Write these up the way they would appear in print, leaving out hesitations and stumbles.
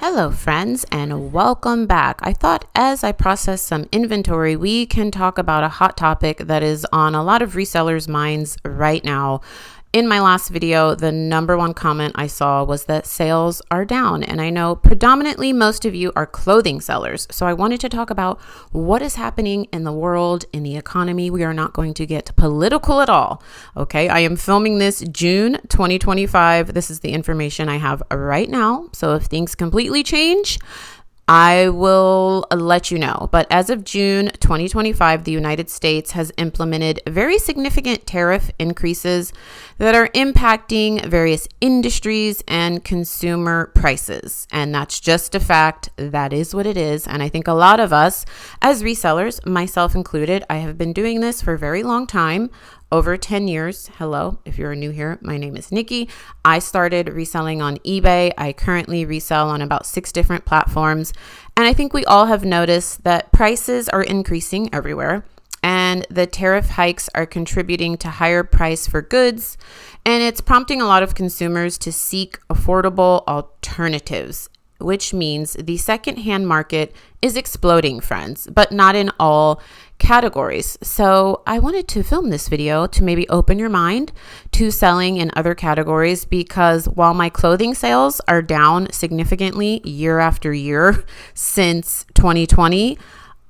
Hello friends and welcome back. I thought as I process some inventory, we can talk about a hot topic that is on a lot of resellers' minds right now. In my last video, the number one comment I saw was that sales are down. And I know predominantly most of you are clothing sellers. So I wanted to talk about what is happening in the world, in the economy. We are not going to get political at all. Okay, I am filming this June 2025. This is the information I have right now. So if things completely change, I will let you know. But as of June 2025, the United States has implemented very significant tariff increases that are impacting various industries and consumer prices. And that's just a fact. That is what it is. And I think a lot of us as resellers, myself included, I have been doing this for a very long time. Over 10 years. Hello, if you're new here, my name is Nikki. I started reselling on eBay. I currently resell on about 6 different platforms. And I think we all have noticed that prices are increasing everywhere. And the tariff hikes are contributing to higher price for goods. And it's prompting a lot of consumers to seek affordable alternatives, which means the secondhand market is exploding, friends, but not in all categories. So I wanted to film this video to maybe open your mind to selling in other categories, because while my clothing sales are down significantly year after year since 2020,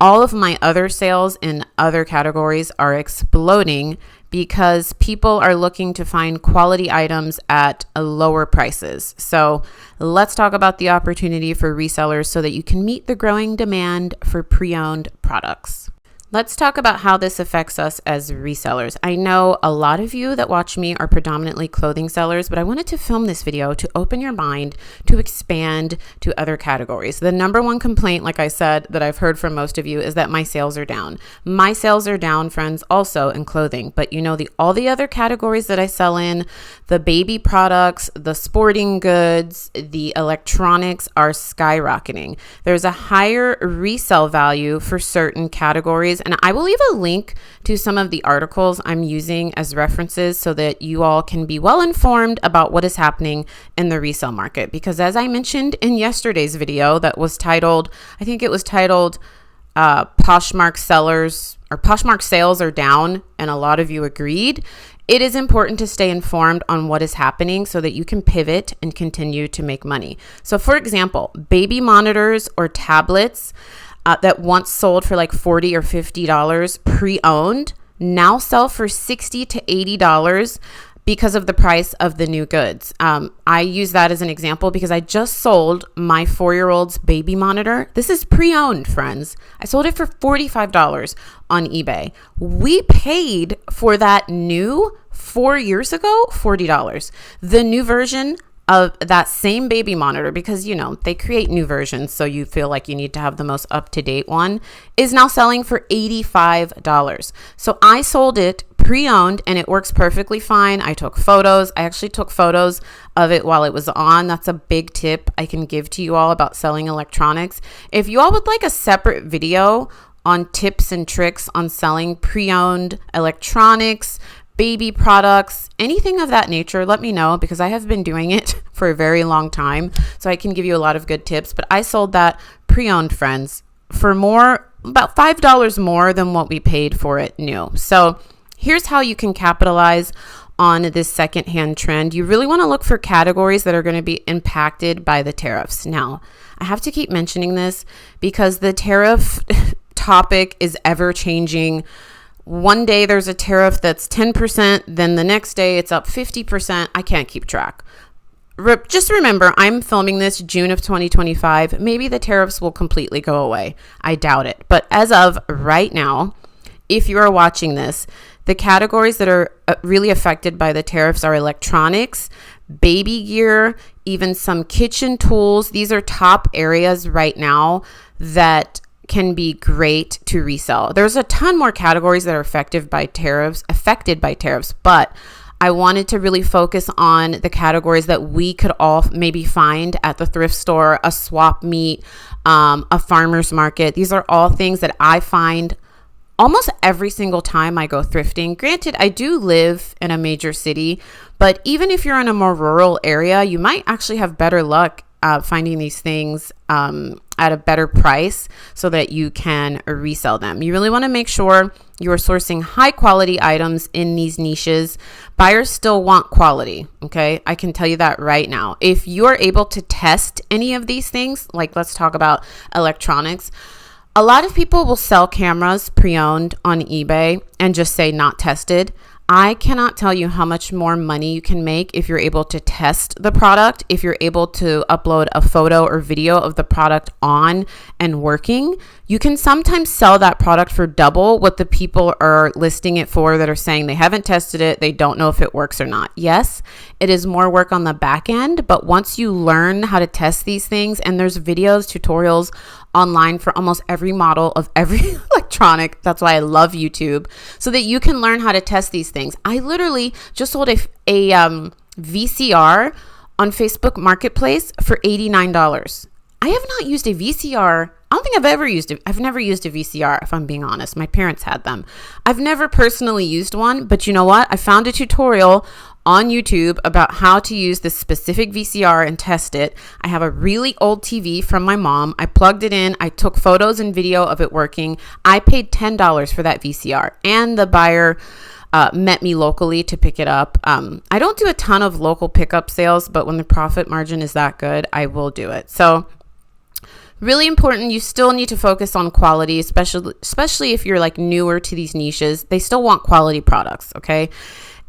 all of my other sales in other categories are exploding because people are looking to find quality items at lower prices. So let's talk about the opportunity for resellers so that you can meet the growing demand for pre-owned products. Let's talk about how this affects us as resellers. I know a lot of you that watch me are predominantly clothing sellers, but I wanted to film this video to open your mind to expand to other categories. The number one complaint, like I said, that I've heard from most of you is that my sales are down. My sales are down, friends, also in clothing, but you know, all the other categories that I sell in, the baby products, the sporting goods, the electronics are skyrocketing. There's a higher resale value for certain categories. And I will leave a link to some of the articles I'm using as references so that you all can be well informed about what is happening in the resale market. Because as I mentioned in yesterday's video that was titled, I think it was titled Poshmark sellers or Poshmark sales are down, and a lot of you agreed. It is important to stay informed on what is happening so that you can pivot and continue to make money. So for example, baby monitors or tablets that once sold for like $40 or $50 pre-owned now sell for $60 to $80 because of the price of the new goods. I use that as an example because I just sold my 4-year-old's baby monitor. This is pre-owned, friends. I sold it for $45 on eBay. We paid for that new 4 years ago, $40. The new version of that same baby monitor, because you know they create new versions so you feel like you need to have the most up-to-date one, is now selling for $85. So I sold it pre-owned and it works perfectly fine. I took photos. I actually took photos of it while it was on. That's a big tip I can give to you all about selling electronics. If you all would like a separate video on tips and tricks on selling pre-owned electronics, baby products, anything of that nature, let me know, because I have been doing it for a very long time. So I can give you a lot of good tips, but I sold that pre-owned, friends, for about $5 more than what we paid for it new. So here's how you can capitalize on this secondhand trend. You really want to look for categories that are going to be impacted by the tariffs. Now, I have to keep mentioning this because the tariff topic is ever changing. One day there's a tariff that's 10%, then the next day it's up 50%. I can't keep track. Just remember, I'm filming this June of 2025. Maybe the tariffs will completely go away. I doubt it. But as of right now, if you are watching this, the categories that are really affected by the tariffs are electronics, baby gear, even some kitchen tools. These are top areas right now that can be great to resell. There's a ton more categories that are affected by tariffs, but I wanted to really focus on the categories that we could all maybe find at the thrift store, a swap meet, a farmer's market. These are all things that I find almost every single time I go thrifting. Granted, I do live in a major city, but even if you're in a more rural area, you might actually have better luck finding these things at a better price so that you can resell them. You really want to make sure you're sourcing high quality items in these niches. Buyers still want quality, okay? I can tell you that right now. If you're able to test any of these things, like let's talk about electronics. A lot of people will sell cameras pre-owned on eBay and just say not tested. I cannot tell you how much more money you can make if you're able to test the product, if you're able to upload a photo or video of the product on and working. You can sometimes sell that product for double what the people are listing it for that are saying they haven't tested it, they don't know if it works or not. Yes, it is more work on the back end, but once you learn how to test these things, and there's videos, tutorials online for almost every model of every electronic. That's why I love YouTube, so that you can learn how to test these things. I literally just sold a VCR on Facebook Marketplace for $89. I have not used a VCR. I don't think I've ever used it. I've never used a VCR, if I'm being honest. My parents had them. I've never personally used one, but you know what? I found a tutorial on YouTube about how to use this specific VCR and test it. I have a really old TV from my mom. I plugged it in. I took photos and video of it working. I paid $10 for that VCR, and the buyer met me locally to pick it up. I don't do a ton of local pickup sales, but when the profit margin is that good, I will do it. So really important. You still need to focus on quality, especially if you're like newer to these niches. They still want quality products, okay?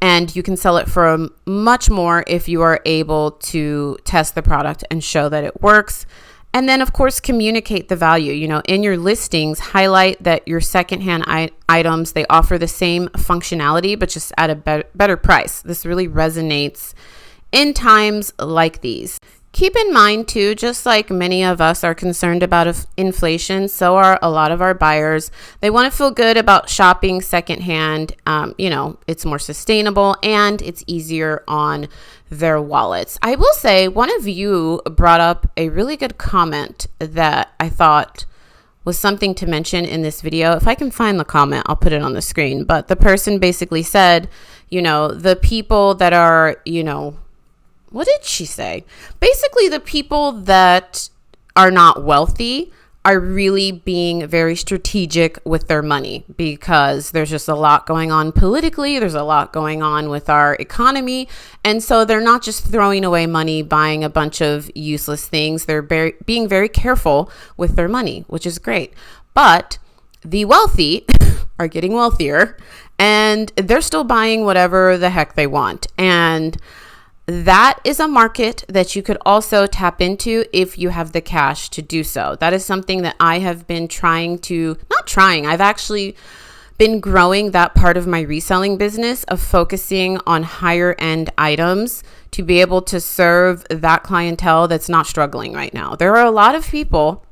And you can sell it for much more if you are able to test the product and show that it works. And then, of course, communicate the value. You know, in your listings, highlight that your secondhand items, they offer the same functionality, but just at a better price. This really resonates in times like these. Keep in mind, too, just like many of us are concerned about inflation, so are a lot of our buyers. They want to feel good about shopping secondhand. You know, it's more sustainable and it's easier on their wallets. I will say one of you brought up a really good comment that I thought was something to mention in this video. If I can find the comment, I'll put it on the screen. But the person basically said, you know, the people that are, you know, what did she say? Basically, the people that are not wealthy are really being very strategic with their money, because there's just a lot going on politically. There's a lot going on with our economy. And so they're not just throwing away money, buying a bunch of useless things. They're being very careful with their money, which is great. But the wealthy are getting wealthier, and they're still buying whatever the heck they want. And that is a market that you could also tap into if you have the cash to do so. That is something that I have been I've actually been growing that part of my reselling business of focusing on higher end items to be able to serve that clientele that's not struggling right now. There are a lot of people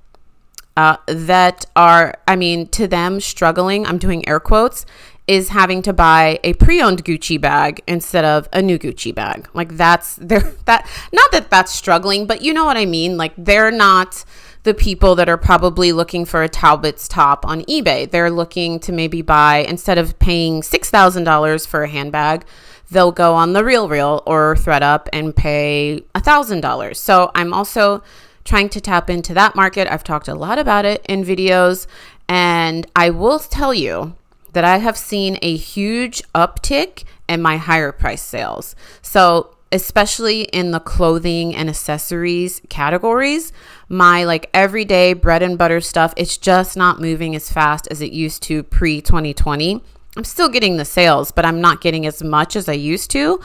that are, to them, struggling, I'm doing air quotes, is having to buy a pre-owned Gucci bag instead of a new Gucci bag. Like not that that's struggling, but you know what I mean? Like they're not the people that are probably looking for a Talbot's top on eBay. They're looking to maybe buy, instead of paying $6,000 for a handbag, they'll go on the RealReal or ThredUp and pay $1,000. So I'm also trying to tap into that market. I've talked a lot about it in videos, and I will tell you that I have seen a huge uptick in my higher price sales. So especially in the clothing and accessories categories, my like everyday bread and butter stuff, it's just not moving as fast as it used to pre-2020. I'm still getting the sales, but I'm not getting as much as I used to.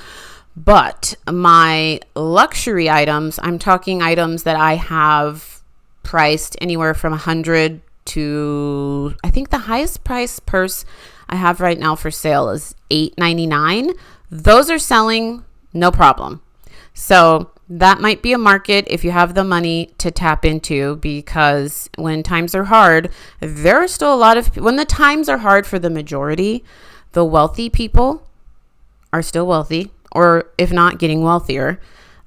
But my luxury items, I'm talking items that I have priced anywhere from $100 to, I think the highest price purse I have right now for sale is $8.99. Those are selling no problem. So that might be a market if you have the money to tap into, because when times are hard, there are still a lot of, when the times are hard for the majority, the wealthy people are still wealthy, or if not getting wealthier.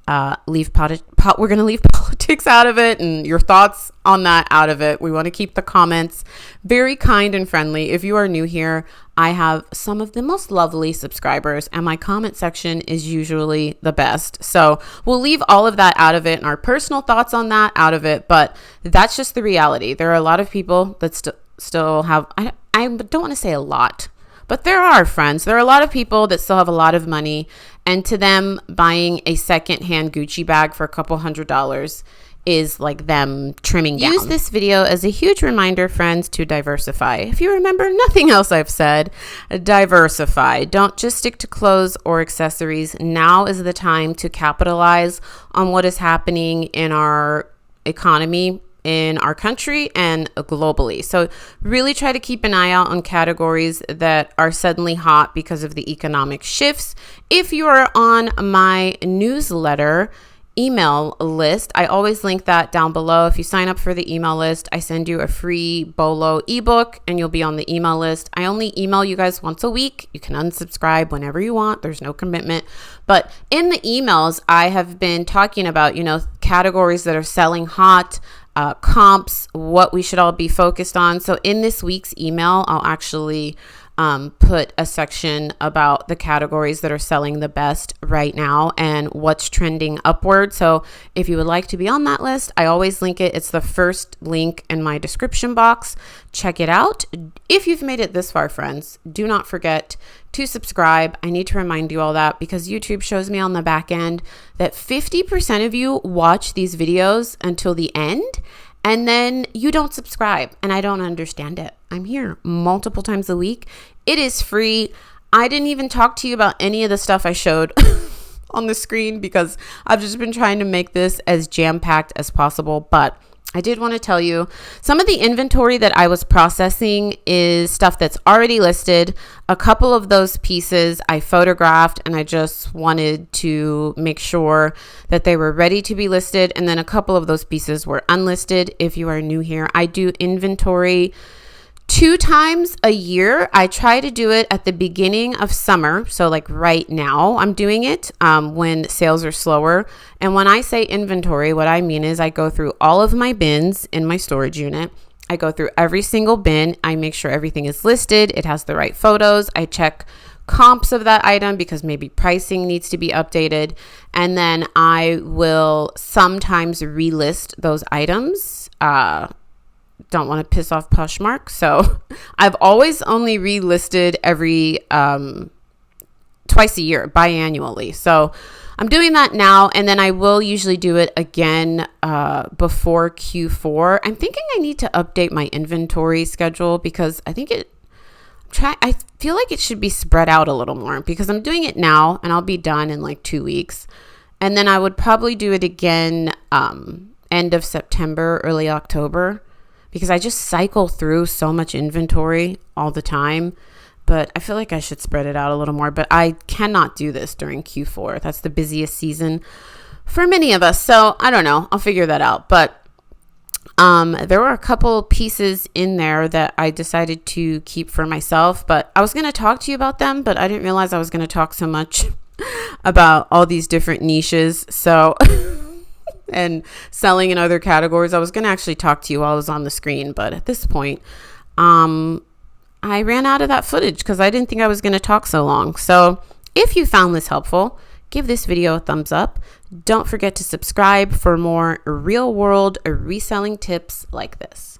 We're going to leave politics politics out of it and your thoughts on that out of it. We want to keep the comments very kind and friendly. If you are new here, I have some of the most lovely subscribers and my comment section is usually the best. So we'll leave all of that out of it and our personal thoughts on that out of it. But that's just the reality. There are a lot of people that still have, I don't want to say a lot, but there are friends. There are a lot of people that still have a lot of money, and to them, buying a secondhand Gucci bag for a couple $100s is like them trimming down. Use this video as a huge reminder, friends, to diversify. If you remember nothing else I've said, diversify. Don't just stick to clothes or accessories. Now is the time to capitalize on what is happening in our economy, in our country and globally. So really try to keep an eye out on categories that are suddenly hot because of the economic shifts. If you are on my newsletter email list, I always link that down below. If you sign up for the email list, I send you a free Bolo ebook and you'll be on the email list. I only email you guys once a week. You can unsubscribe whenever you want. There's no commitment. But in the emails, I have been talking about, categories that are selling hot, comps, what we should all be focused on. So in this week's email, I'll actually put a section about the categories that are selling the best right now and what's trending upward. So if you would like to be on that list, I always link it. It's the first link in my description box. Check it out. If you've made it this far, friends, do not forget to subscribe. I need to remind you all that because YouTube shows me on the back end that 50% of you watch these videos until the end and then you don't subscribe, and I don't understand it. I'm here multiple times a week. It is free. I didn't even talk to you about any of the stuff I showed on the screen because I've just been trying to make this as jam-packed as possible. But I did want to tell you some of the inventory that I was processing is stuff that's already listed. A couple of those pieces I photographed and I just wanted to make sure that they were ready to be listed. And then a couple of those pieces were unlisted. If you are new here, I do inventory 2 times a year. I try to do it at the beginning of summer. So like right now I'm doing it when sales are slower. And when I say inventory, what I mean is I go through all of my bins in my storage unit. I go through every single bin. I make sure everything is listed. It has the right photos. I check comps of that item because maybe pricing needs to be updated. And then I will sometimes relist those items. Don't want to piss off Poshmark. So I've always only relisted every twice a year, biannually. So I'm doing that now. And then I will usually do it again before Q4. I'm thinking I need to update my inventory schedule because I think I feel like it should be spread out a little more because I'm doing it now and I'll be done in like 2 weeks. And then I would probably do it again end of September, early October, because I just cycle through so much inventory all the time. But I feel like I should spread it out a little more. But I cannot do this during Q4. That's the busiest season for many of us. So I don't know. I'll figure that out. But there were a couple pieces in there that I decided to keep for myself. But I was going to talk to you about them. But I didn't realize I was going to talk so much about all these different niches. So... and selling in other categories. I was going to actually talk to you while I was on the screen, but at this point, I ran out of that footage because I didn't think I was going to talk so long. So if you found this helpful, give this video a thumbs up. Don't forget to subscribe for more real world reselling tips like this.